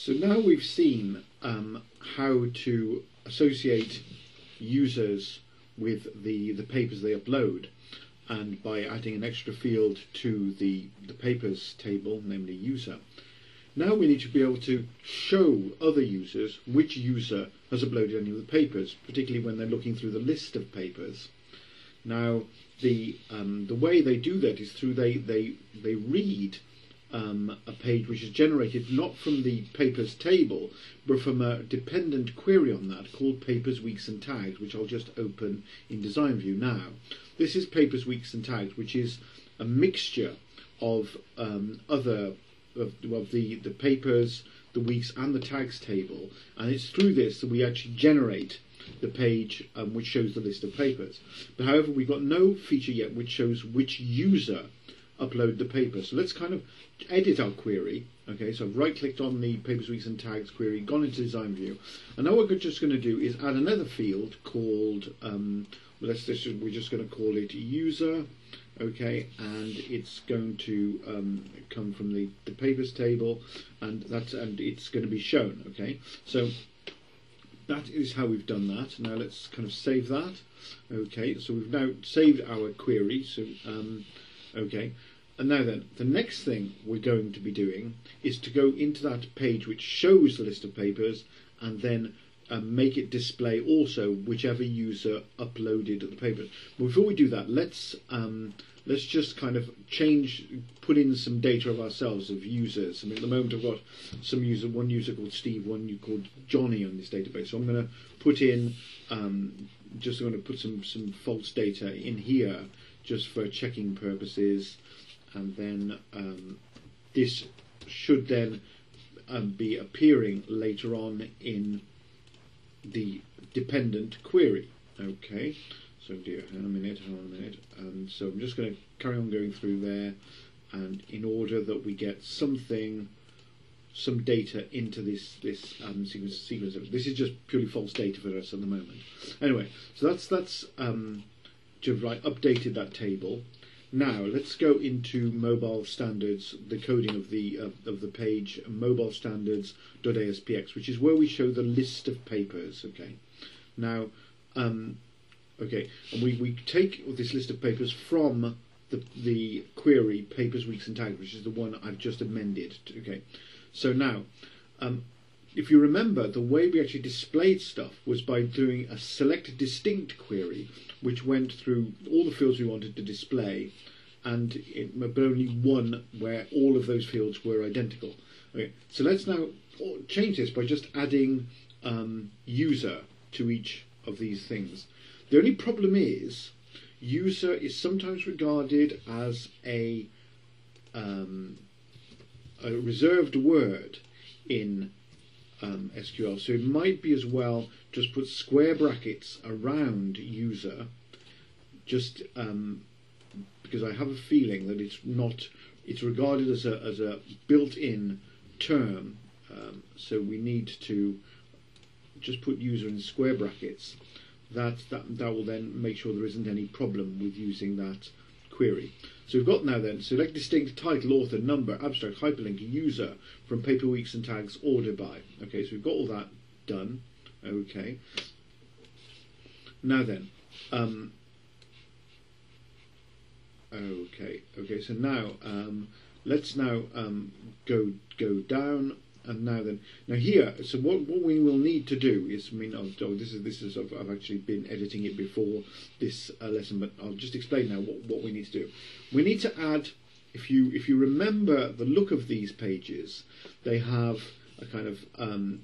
So now we've seen how to associate users with the papers they upload, and by adding an extra field to the papers table, namely user. Now we need to be able to show other users which user has uploaded any of the papers, particularly when they're looking through the list of papers. Now the way they do that is through they read a page which is generated not from the papers table, but from a dependent query on that called papers, weeks and tags, which I'll just open in Design View now. This is papers, weeks and tags, which is a mixture of the papers, the weeks and the tags table, and it's through this that we actually generate the page which shows the list of papers. But however, we've got no feature yet which shows which user upload the paper. So let's kind of edit our query. Okay, so I've right clicked on the papers, weeks and tags query, gone into Design View, and now what we're just going to do is add another field called we're just going to call it user. Okay, and it's going to come from the papers table, and it's going to be shown. Okay, so that is how we've done that. Now let's kind of save that. Okay, so we've now saved our query. So okay, and now then the next thing we're going to be doing is to go into that page which shows the list of papers, and then make it display also whichever user uploaded the papers. But before we do that, let's just kind of put in some data of ourselves, of users. I mean, at the moment I've got one user called Steve, one called Johnny on this database. So I'm going to put in, some false data in here just for checking purposes, and then this should then be appearing later on in the dependent query. Okay. So hang on a minute, and so I'm just going to carry on going through there, and in order that we get some data into this sequence. This is just purely false data for us at the moment. Anyway, so that's updated that table. Now let's go into mobile standards, the coding of the page mobile standards.aspx, which is where we show the list of papers. Okay. Now okay, and we take this list of papers from the query papers, weeks and tags, which is the one I've just amended. Okay, so now if you remember, the way we actually displayed stuff was by doing a select distinct query, which went through all the fields we wanted to display, but only one where all of those fields were identical. Okay, so let's now change this by just adding user to each of these things. The only problem is user is sometimes regarded as a reserved word in SQL, so it might be as well just put square brackets around user, just because I have a feeling that it's regarded as a built-in term, so we need to just put user in square brackets. That will then make sure there isn't any problem with using that query. So we've got now then select distinct title, author, number, abstract, hyperlink, user from paper, weeks and tags, order by. Okay, so we've got all that done. Okay. Now then, okay. So now let's now go down. And now here, so what we will need to do is, I've actually been editing it before this lesson, but I'll just explain now what we need to do. We need to add, if you remember the look of these pages, they have a kind of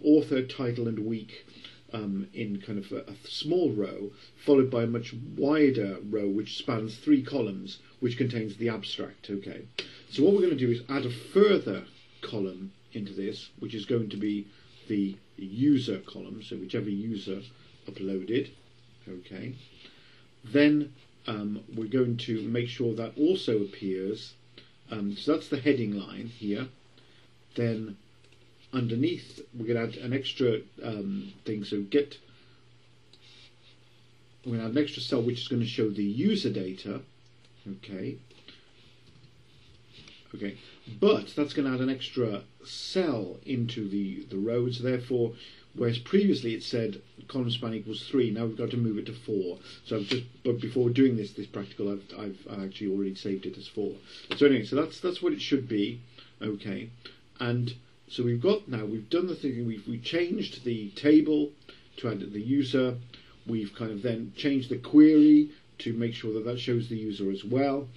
author, title, and week in kind of a small row, followed by a much wider row which spans 3 columns, which contains the abstract. Okay, so what we're going to do is add a further column into this, which is going to be the user column, so whichever user uploaded. Okay, then we're going to make sure that also appears, so that's the heading line here. Then underneath we're going to add an extra thing, so we're going to add an extra cell which is going to show the user data. Okay, Okay, but that's going to add an extra cell into the row. So therefore, whereas previously it said column span equals 3, now we've got to move it to 4. So but before doing this practical, I've actually already saved it as 4. So anyway, so that's what it should be. Okay, and so we've done the thing. We've changed the table to add the user. We've kind of then changed the query to make sure that shows the user as well.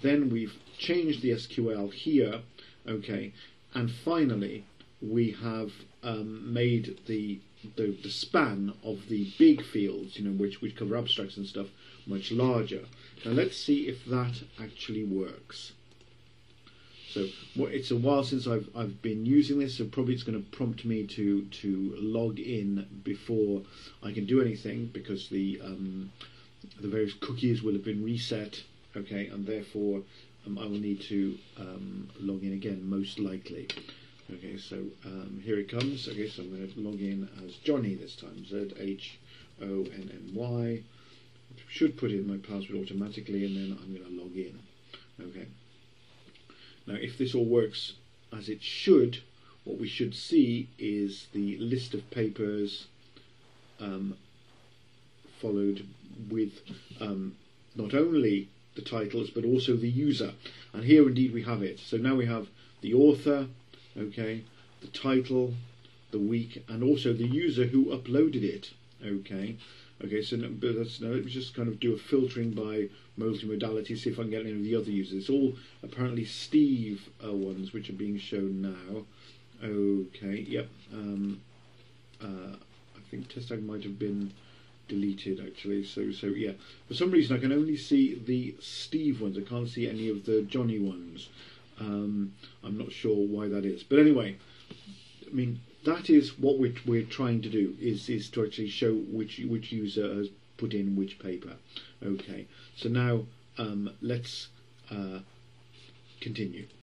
Then we've changed the SQL here, okay, and finally we have made the span of the big fields, which cover abstracts and stuff, much larger. Now let's see if that actually works. So it's a while since I've been using this, so probably it's going to prompt me to log in before I can do anything, because the various cookies will have been reset. Okay, and therefore I will need to log in again, most likely. Okay, so here it comes. Okay, so I'm going to log in as Johnny this time. ZHONNY. Should put in my password automatically, and then I'm going to log in. Okay. Now, if this all works as it should, what we should see is the list of papers followed with not only the titles but also the user, and here indeed we have it. So now we have the author, okay, the title, the week, and also the user who uploaded it. Okay, so now let me just kind of do a filtering by multimodality, see if I can get any of the other users. It's all apparently Steve ones which are being shown now. Okay, yep. I think test tag might have been deleted actually. So yeah, for some reason I can only see the Steve ones. I can't see any of the Johnny ones. I'm not sure why that is, but anyway, I mean, that is what we're trying to do, is to actually show which user has put in which paper. Okay, so now let's continue.